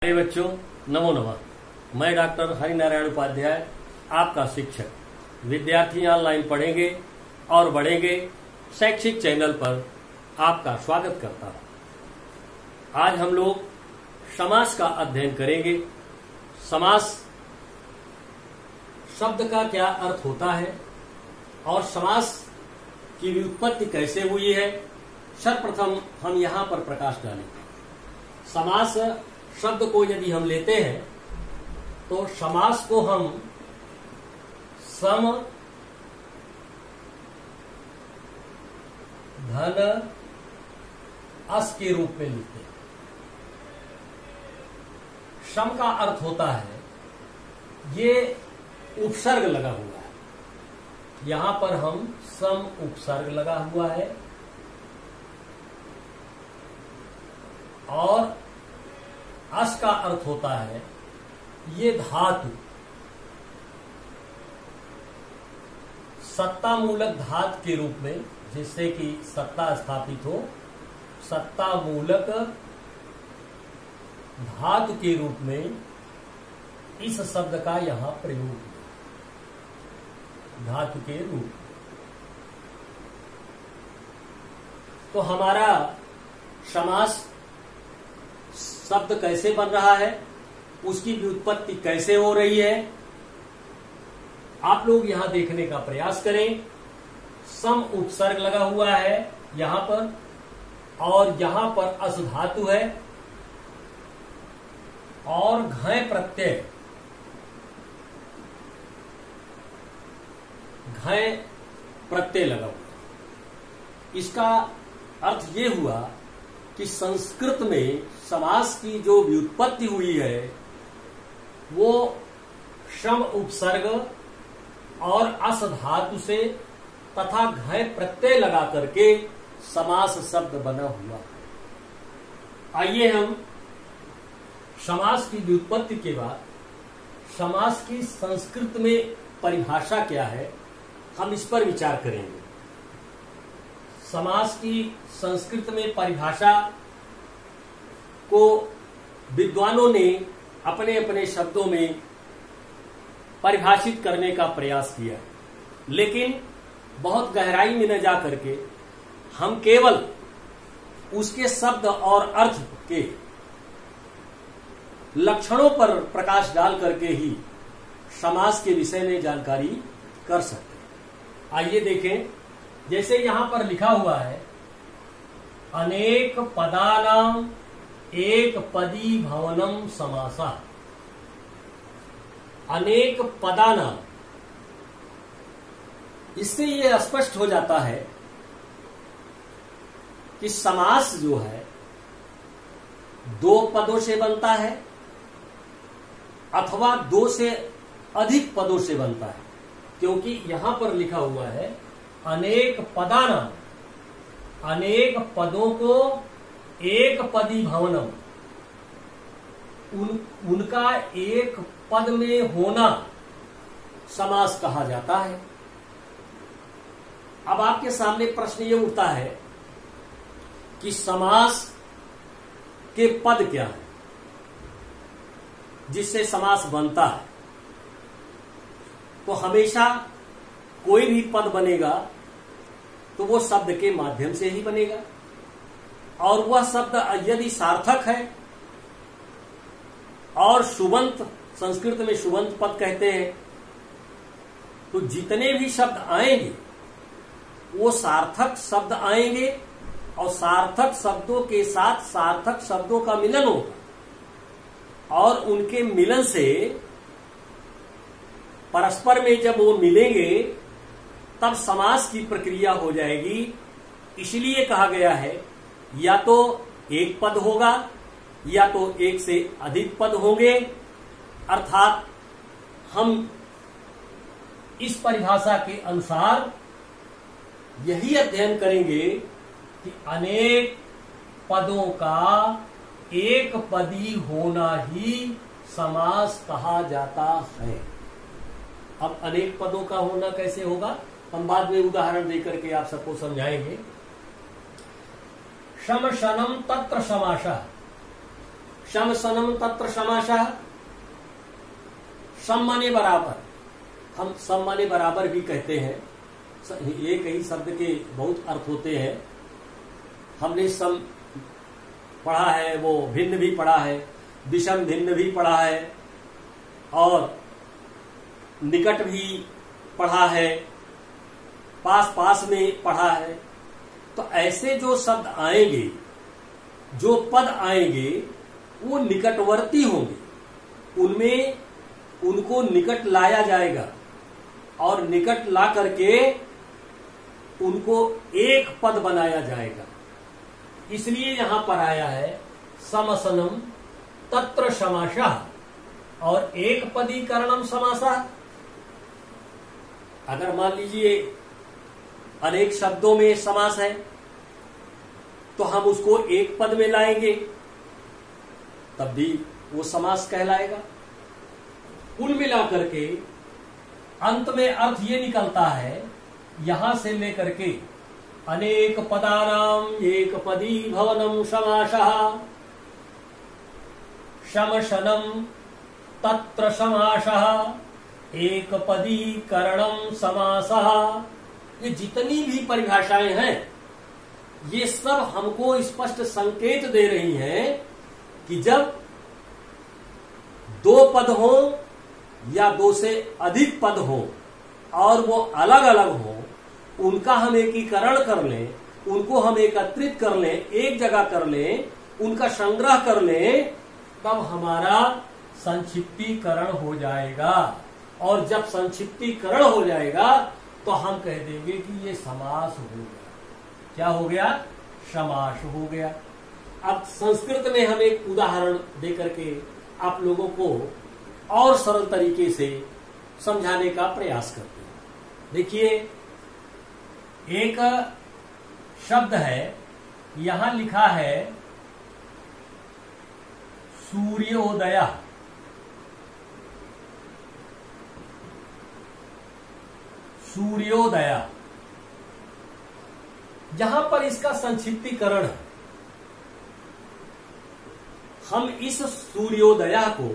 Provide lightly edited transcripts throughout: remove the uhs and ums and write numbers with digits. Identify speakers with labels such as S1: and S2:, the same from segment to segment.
S1: प्यारे बच्चों, नमो नमः। मैं डॉक्टर हरिनारायण उपाध्याय, आपका शिक्षक। विद्यार्थी ऑनलाइन पढ़ेंगे और बढ़ेंगे शैक्षिक चैनल पर आपका स्वागत करता हूं। आज हम लोग समास का अध्ययन करेंगे। समास शब्द का क्या अर्थ होता है और समास की व्युत्पत्ति कैसे हुई है, सर्वप्रथम हम यहाँ पर प्रकाश डालेंगे। समास शब्द को यदि हम लेते हैं तो समास को हम सम, धन, अस के रूप में लिखते हैं। सम का अर्थ होता है ये उपसर्ग लगा हुआ है। यहां पर हम सम उपसर्ग लगा हुआ है और अस का अर्थ होता है ये धातु, सत्ता मूलक धातु के रूप में, जिससे कि सत्ता स्थापित हो, सत्ता मूलक धातु के रूप में इस शब्द का यहां प्रयोग है, धातु के रूप। तो हमारा समास शब्द कैसे बन रहा है, उसकी व्युत्पत्ति कैसे हो रही है, आप लोग यहां देखने का प्रयास करें। सम उपसर्ग लगा हुआ है यहां पर और यहां पर अस धातु है और घय प्रत्यय, घय प्रत्यय लगा हुआ। इसका अर्थ ये हुआ कि संस्कृत में समास की जो व्युत्पत्ति हुई है वो श्रम उपसर्ग और अस धातु से तथा घय प्रत्यय लगा करके समास शब्द बना हुआ। आइए हम समास की व्युत्पत्ति के बाद समास की संस्कृत में परिभाषा क्या है, हम इस पर विचार करेंगे। समास की संस्कृत में परिभाषा को विद्वानों ने अपने अपने शब्दों में परिभाषित करने का प्रयास किया, लेकिन बहुत गहराई में न जा करके हम केवल उसके शब्द और अर्थ के लक्षणों पर प्रकाश डाल करके ही समास के विषय में जानकारी कर सकते हैं। आइए देखें, जैसे यहां पर लिखा हुआ है, अनेक पदानाम एक पदी भवनम समासा। अनेक पदानाम, इससे यह स्पष्ट हो जाता है कि समास जो है दो पदों से बनता है अथवा दो से अधिक पदों से बनता है, क्योंकि यहां पर लिखा हुआ है अनेक पदानाम, अनेक पदों को एक पदी भवनम, उनका एक पद में होना समास कहा जाता है। अब आपके सामने प्रश्न ये उठता है कि समास के पद क्या है जिससे समास बनता है। तो हमेशा कोई भी पद बनेगा तो वो शब्द के माध्यम से ही बनेगा, और वह शब्द यदि सार्थक है और सुबंत, संस्कृत में सुबंत पद कहते हैं, तो जितने भी शब्द आएंगे वो सार्थक शब्द आएंगे और सार्थक शब्दों के साथ सार्थक शब्दों का मिलन होगा और उनके मिलन से परस्पर में जब वो मिलेंगे तब समास की प्रक्रिया हो जाएगी। इसलिए कहा गया है या तो एक पद होगा या तो एक से अधिक पद होंगे। अर्थात हम इस परिभाषा के अनुसार यही अध्ययन करेंगे कि अनेक पदों का एक पदी होना ही समास कहा जाता है। अब अनेक पदों का होना कैसे होगा, हम बाद में उदाहरण देकर के आप सबको समझाएंगे। शम शनम तत्र समासा, शम सनम तत्र समाशः। सम माने बराबर, हम सम माने बराबर भी कहते हैं। एक ही शब्द के बहुत अर्थ होते हैं। हमने सम पढ़ा है, वो भिन्न भी पढ़ा है, विषम भिन्न भी पढ़ा है और निकट भी पढ़ा है, पास पास में पढ़ा है। तो ऐसे जो शब्द आएंगे, जो पद आएंगे, वो निकटवर्ती होंगे, उनमें उनको निकट लाया जाएगा और निकट ला करके उनको एक पद बनाया जाएगा। इसलिए यहां पर आया है समसनम तत्र समासः और एक पदीकरणम समासः। अगर मान लीजिए अनेक शब्दों में समास है तो हम उसको एक पद में लाएंगे, तब भी वो समास कहलाएगा। कुल मिलाकर के अंत में अर्थ ये निकलता है, यहां से लेकर के अनेक पदानाम एक पदी भवनम समासः, शमशनम तत्र समासः, एक पदी करणम समासः। ये जितनी भी परिभाषाएं हैं, ये सब हमको स्पष्ट संकेत दे रही हैं कि जब दो पद हो या दो से अधिक पद हो और वो अलग अलग हो, उनका हम एकीकरण कर लें, उनको हम एकत्रित कर लें, एक जगह कर लें, उनका संग्रह कर लें, तब हमारा संक्षिप्तीकरण हो जाएगा। और जब संक्षिप्तीकरण हो जाएगा तो हम कह देंगे कि ये समास हो गया। क्या हो गया? समास हो गया। अब संस्कृत में हम एक उदाहरण देकर के आप लोगों को और सरल तरीके से समझाने का प्रयास करते हैं। देखिए, एक शब्द है, यहां लिखा है सूर्योदय। सूर्योदय, यहां पर इसका संक्षिप्तीकरण है। हम इस सूर्योदय को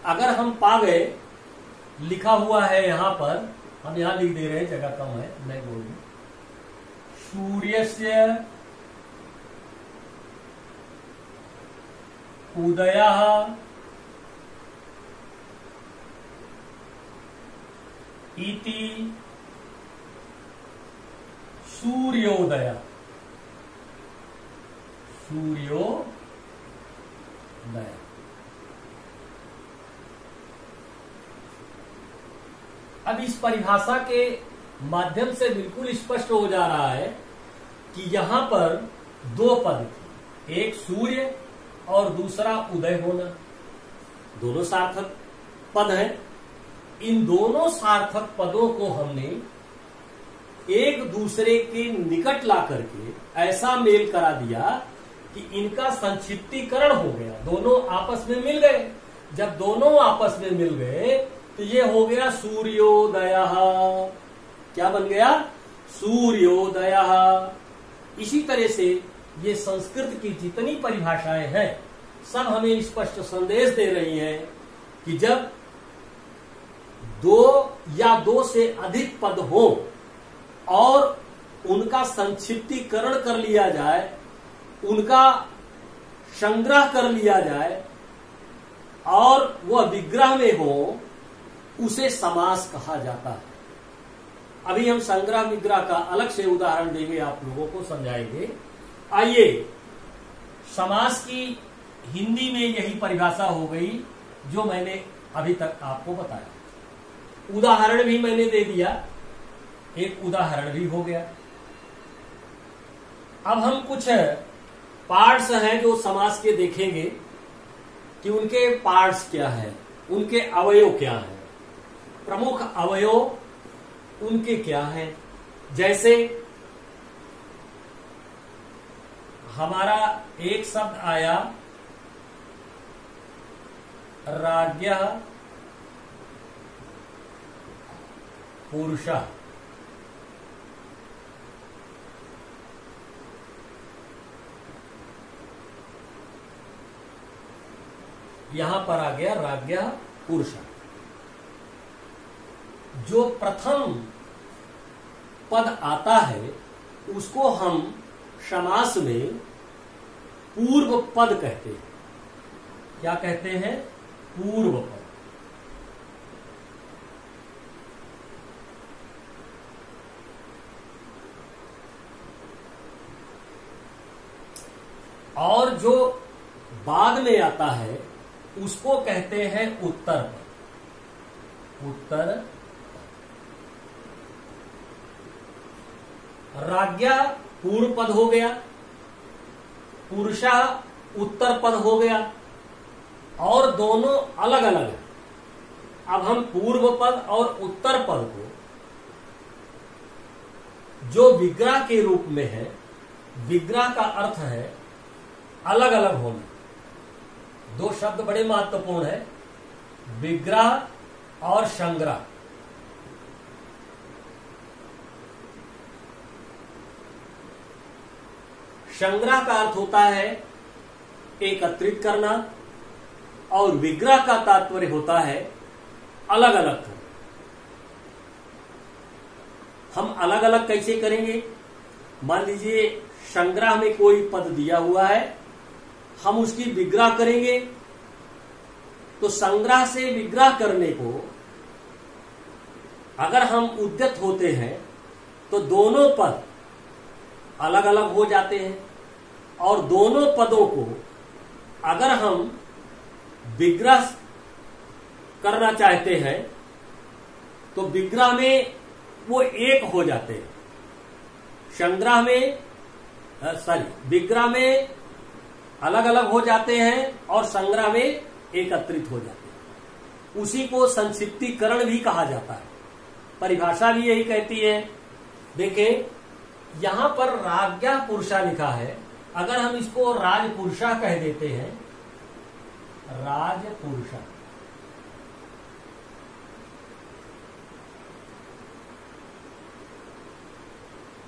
S1: अगर हम पा गए, लिखा हुआ है यहां पर, हम यहां लिख दे रहे हैं, जगह कम है, नहीं बोल रही। सूर्यस्य उदयः इति सूर्योदय। सूर्योदय, अब इस परिभाषा के माध्यम से बिल्कुल स्पष्ट हो जा रहा है कि यहां पर दो पद थे, एक सूर्य और दूसरा उदय होना। दोनों सार्थक पद हैं। इन दोनों सार्थक पदों को हमने एक दूसरे के निकट ला करके ऐसा मेल करा दिया कि इनका संक्षिप्तीकरण हो गया, दोनों आपस में मिल गए। जब दोनों आपस में मिल गए तो ये हो गया सूर्योदय। क्या बन गया? सूर्योदय। इसी तरह से ये संस्कृत की जितनी परिभाषाएं हैं, सब हमें स्पष्ट संदेश दे रही हैं कि जब दो या दो से अधिक पद हो और उनका संक्षिप्तीकरण कर लिया जाए, उनका संग्रह कर लिया जाए और वह विग्रह में हो, उसे समास कहा जाता है। अभी हम संग्रह विग्रह का अलग से उदाहरण देंगे, आप लोगों को समझाएंगे। आइए, समास की हिंदी में यही परिभाषा हो गई जो मैंने अभी तक आपको बताया। उदाहरण भी मैंने दे दिया, एक उदाहरण भी हो गया। अब हम कुछ पार्ट्स हैं जो समास के देखेंगे कि उनके पार्ट्स क्या हैं, उनके अवयव क्या हैं, प्रमुख अवयव उनके क्या हैं। जैसे हमारा एक शब्द आया राज्ञः पुरुषः। यहां पर आ गया राज्ञः पुरुषः। जो प्रथम पद आता है उसको हम समास में पूर्व पद कहते हैं। क्या कहते हैं? पूर्व पद। और जो बाद में आता है उसको कहते हैं उत्तर पद। उत्तर राज्ञा पूर्व पद हो गया, पुरुषा उत्तर पद हो गया, और दोनों अलग अलग है। अब हम पूर्व पद और उत्तर पद को जो विग्रह के रूप में है, विग्रह का अर्थ है अलग अलग होना। दो शब्द बड़े महत्वपूर्ण है, विग्रह और संग्रह। संग्रह का अर्थ होता है एकत्रित करना, और विग्रह का तात्पर्य होता है अलग अलग करना। हम अलग अलग कैसे करेंगे? मान लीजिए संग्रह में कोई पद दिया हुआ है, हम उसकी विग्रह करेंगे, तो संग्रह से विग्रह करने को अगर हम उद्यत होते हैं तो दोनों पद अलग अलग हो जाते हैं, और दोनों पदों को अगर हम विग्रह करना चाहते हैं तो विग्रह में वो एक हो जाते हैं। संग्रह में विग्रह में अलग अलग हो जाते हैं और संग्रह में एकत्रित हो जाते हैं। उसी को संक्षिप्तीकरण भी कहा जाता है। परिभाषा भी यही कहती है। देखें, यहां पर राज्ञः पुरुषा लिखा है, अगर हम इसको राजपुरुषा कह देते हैं, राजपुरुषा,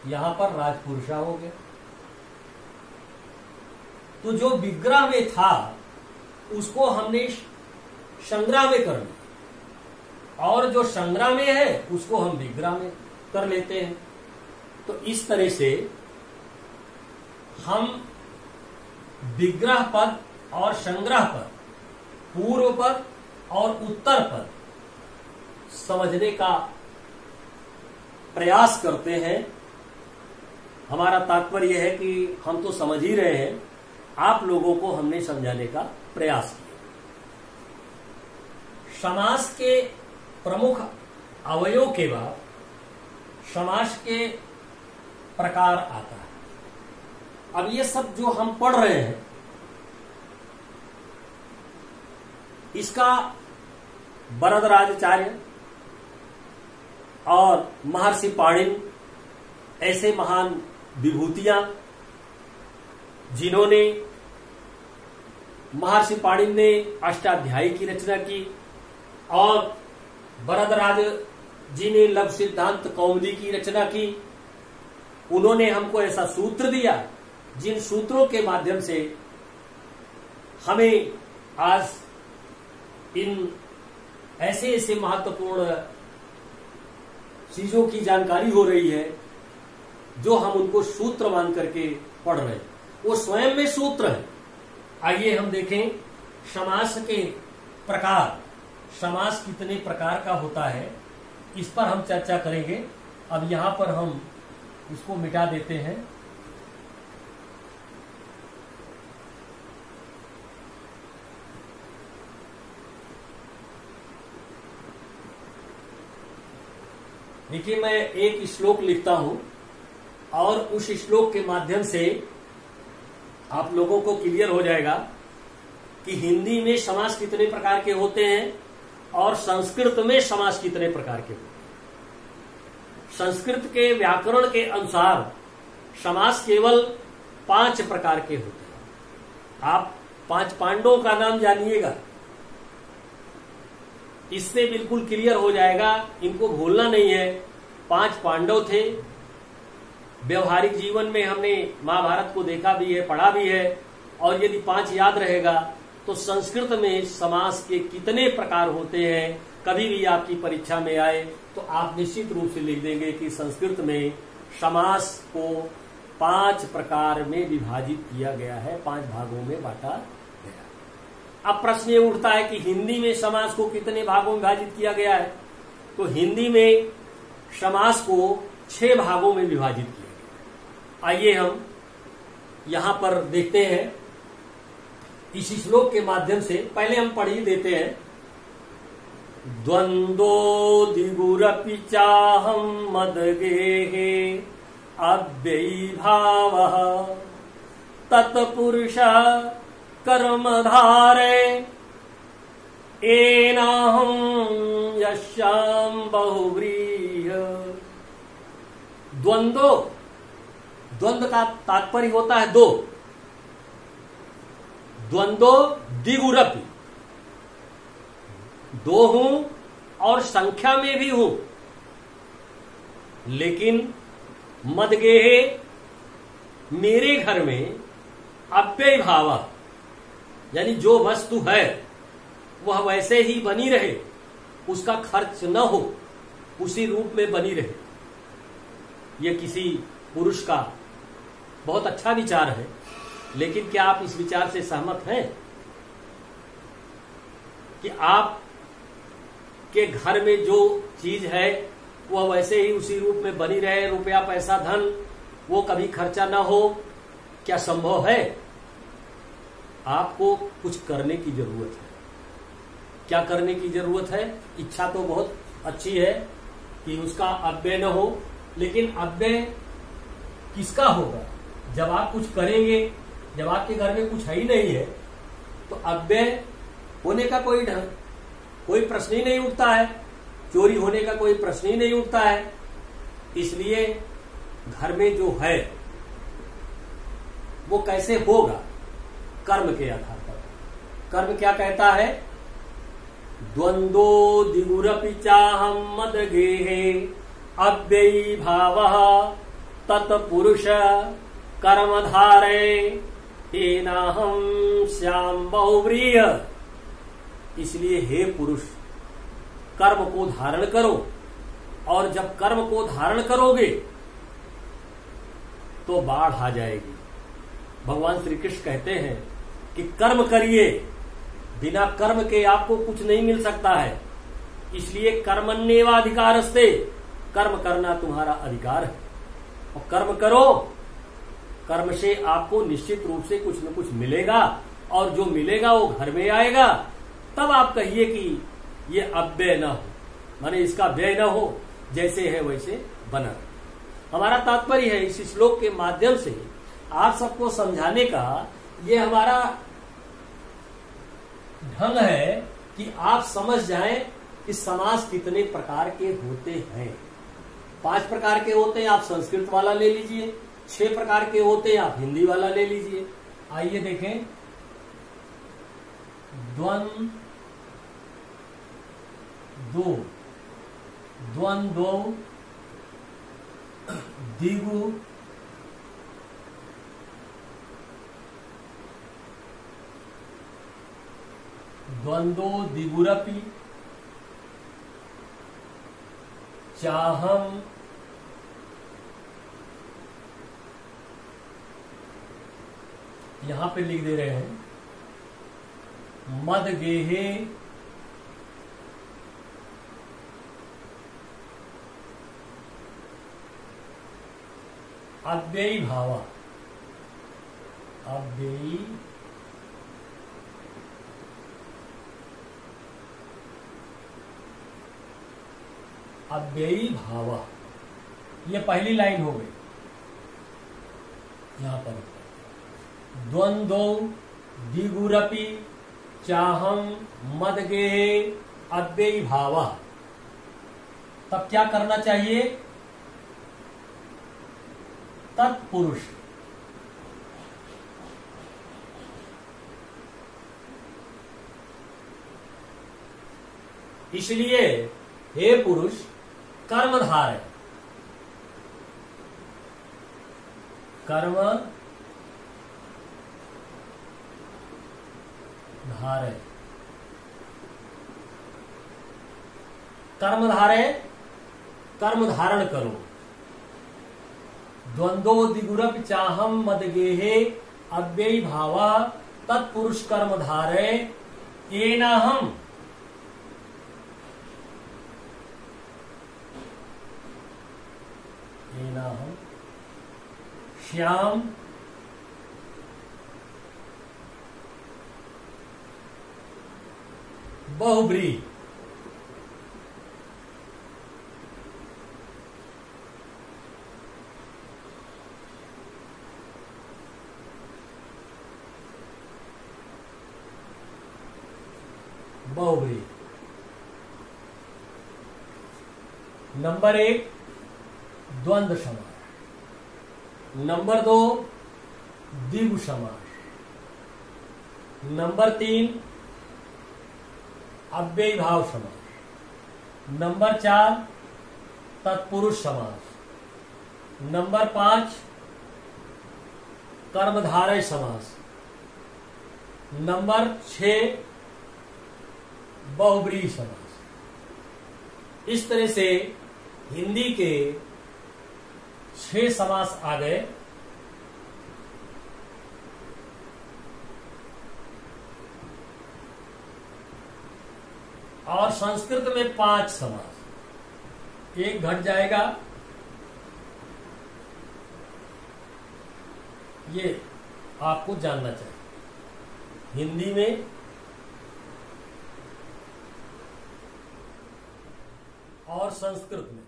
S1: यहां पर राजपुरुषा हो गया। तो जो विग्रह में था उसको हमने संग्रह में कर लिया, और जो संग्रह में है उसको हम विग्रह में कर लेते हैं। तो इस तरह से हम विग्रह पद और संग्रह पद, पूर्व पद और उत्तर पद समझने का प्रयास करते हैं। हमारा तात्पर्य है कि हम तो समझ ही रहे हैं, आप लोगों को हमने समझाने का प्रयास किया। समास के प्रमुख अवयव के बाद समास के प्रकार आता है। अब ये सब जो हम पढ़ रहे हैं, इसका वरदराजाचार्य और महर्षि पाणिनि ऐसे महान विभूतियां, जिन्होंने, महर्षि पाणिनि ने अष्टाध्यायी की रचना की, और वरदराज जी ने लव सिद्धांत कौमुदी की रचना की। उन्होंने हमको ऐसा सूत्र दिया जिन सूत्रों के माध्यम से हमें आज इन ऐसे ऐसे महत्वपूर्ण चीजों की जानकारी हो रही है, जो हम उनको सूत्र मान करके पढ़ रहे हैं। वो स्वयं में सूत्र है। आइए हम देखें समास के प्रकार। समास कितने प्रकार का होता है, इस पर हम चर्चा करेंगे। अब यहां पर हम इसको मिटा देते हैं। देखिए, मैं एक श्लोक लिखता हूं और उस श्लोक के माध्यम से आप लोगों को क्लियर हो जाएगा कि हिंदी में समास कितने प्रकार के होते हैं और संस्कृत में समास कितने प्रकार के होते हैं। संस्कृत के व्याकरण के अनुसार समास केवल 5 प्रकार के होते हैं। आप 5 पांडवों का नाम जानिएगा, इससे बिल्कुल क्लियर हो जाएगा, इनको भूलना नहीं है। 5 पांडव थे। व्यवहारिक जीवन में हमने महाभारत को देखा भी है, पढ़ा भी है, और यदि 5 याद रहेगा तो संस्कृत में समास के कितने प्रकार होते हैं, कभी भी आपकी परीक्षा में आए तो आप निश्चित रूप से लिख देंगे कि संस्कृत में समास को 5 प्रकार में विभाजित किया गया है, 5 भागों में बांटा गया। अब प्रश्न ये उठता है कि हिंदी में समास को कितने भागों में विभाजित किया गया है। तो हिंदी में समास को 6 भागों में विभाजित किया गया। आइए हम यहां पर देखते हैं इस श्लोक के माध्यम से। पहले हम पढ़ ही देते हैं। द्वंद्वो दिगुरपि चाहं मदगेहे अव्ययी भावः तत्पुरुषः कर्मधारे एनाहं यस्यां बहुव्रीहि। द्वंद्व का तात्पर्य होता है 2। द्वंद्वो दिगुरपि, 2 हूं और संख्या में भी हूं, लेकिन मदगेहे मेरे घर में अव्यय भाव, यानी जो वस्तु है वह वैसे ही बनी रहे, उसका खर्च न हो, उसी रूप में बनी रहे। यह किसी पुरुष का बहुत अच्छा विचार है, लेकिन क्या आप इस विचार से सहमत हैं कि आप के घर में जो चीज है वह वैसे ही उसी रूप में बनी रहे, रुपया पैसा धन वो कभी खर्चा ना हो? क्या संभव है? आपको कुछ करने की जरूरत है। क्या करने की जरूरत है? इच्छा तो बहुत अच्छी है कि उसका अव्यय न हो, लेकिन अव्यय किसका होगा? जब आप कुछ करेंगे, जब आपके घर में कुछ है ही नहीं है तो अव्यय होने का कोई प्रश्न ही नहीं उठता है, चोरी होने का कोई प्रश्न ही नहीं उठता है। इसलिए घर में जो है वो कैसे होगा? कर्म के आधार पर। कर्म क्या कहता है? द्वंद्वो दिगुरपि चाहं मदगेहे अव्ययी भावः तत्पुरुष कर्मधारे एनाहं स्याम बहुव्रीहि। इसलिए हे पुरुष, कर्म को धारण करो, और जब कर्म को धारण करोगे तो बाढ़ आ जाएगी। भगवान श्री कृष्ण कहते हैं कि कर्म करिए, बिना कर्म के आपको कुछ नहीं मिल सकता है। इसलिए कर्मण्येवाधिकारस्ते, कर्म करना तुम्हारा अधिकार है, और कर्म करो। कर्म से आपको निश्चित रूप से कुछ न कुछ मिलेगा, और जो मिलेगा वो घर में आएगा। तब आप कहिए कि ये अव्यय न हो, माने इसका व्यय न हो, जैसे है वैसे बना रहे। हमारा तात्पर्य है इस श्लोक के माध्यम से आप सबको समझाने का, ये हमारा ढंग है कि आप समझ जाएं कि समास कितने प्रकार के होते हैं। 5 प्रकार के होते हैं, आप संस्कृत वाला ले लीजिए। 6 प्रकार के होते हैं, आप हिंदी वाला ले लीजिए। आइए देखें। द्वंद्वो दिगु द्वंद्वो दिगुरपि चाहं यहां पे लिख दे रहे हैं मदगेहे अव्ययी भावा, अव्ययी अव्ययी भावा, ये पहली लाइन हो गई। यहां पर द्वंद्वो दिगुरपि चाहं मदगेहे अव्ययी भावा। तब क्या करना चाहिए? तत्पुरुष, इसलिए हे पुरुष कर्मधार है, कर्म धारय, कर्म धारय, कर्म धारण करो। द्वंद्वो दिगुरपि चाहम मदगेहे अव्ययी भावा तत्पुरुष कर्म धारय एनाहम। एनाहम श्याम बहुब्री। बहुब्री। नंबर 1 द्वंद्व समास। नंबर 2 द्विगु समास। नंबर 3 अव्ययी भाव समास। नंबर 4 तत्पुरुष समास। नंबर 5 कर्मधारय समास। नंबर 6 बहुब्रीहि समास। इस तरह से हिंदी के 6 समास आ गए। और संस्कृत में 5 समास, एक घट जाएगा। ये आपको जानना चाहिए। हिंदी में और संस्कृत में